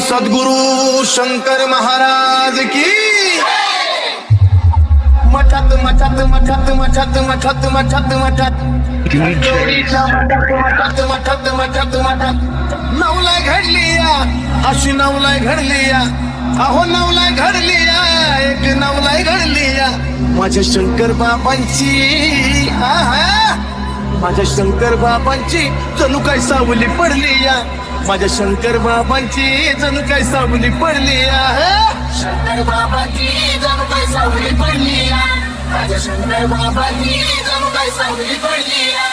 सद्गुरु शंकर महाराज की मठात मठात मठात मठात मठात मठात मठात मठात मठात मठात नवला घडलिया अशी नवला घडलिया अहो नवला घडलिया एक नवला घडलिया माझ्या शंकर बाबांची माझ्या शंकर बाबांची जणू काय सावली पडली या माझ्या शंकर बाबांची जणू काय सावली पडली या शंकर बाबाची जणू काय सावली पडली या माझ्या शंकर बाबाची जणू काय सावली पडली या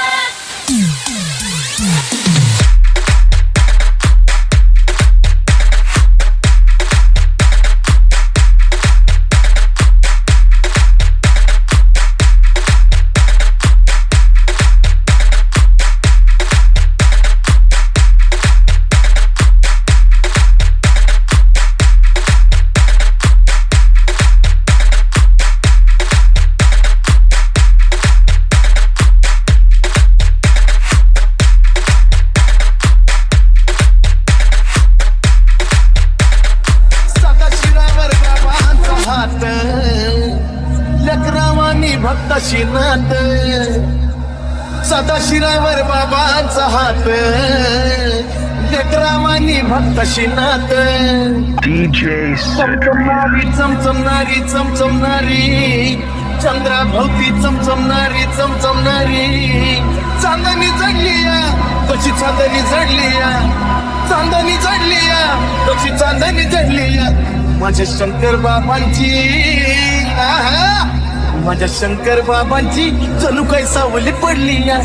भक्ताशी नात सदाशिरावर बाबांचा हात लेकरावानी भक्ताशी नात चमचमणारी चमचमणारी चमचमणारी चंद्राभोवती चमचमणारी चमचमणारी चांदणी जडलिया कशी चांदणी जडलिया चांदणी जडलिया कशी चांदणी जडलिया माझ्या शंकर बाबांची माझ्या शंकर बाबांची जणू काय सावली पडली या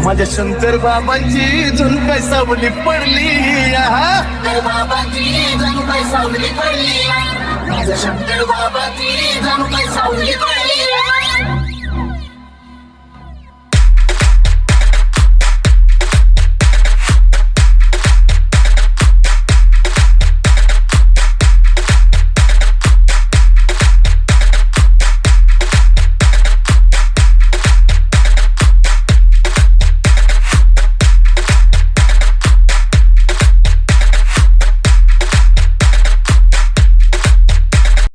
माझ्या शंकर बाबांची जणू काय सावली पडली या बाबाची जणू काय सावली पडली या माझ्या शंकर बाबाची जणू काय सावली पडली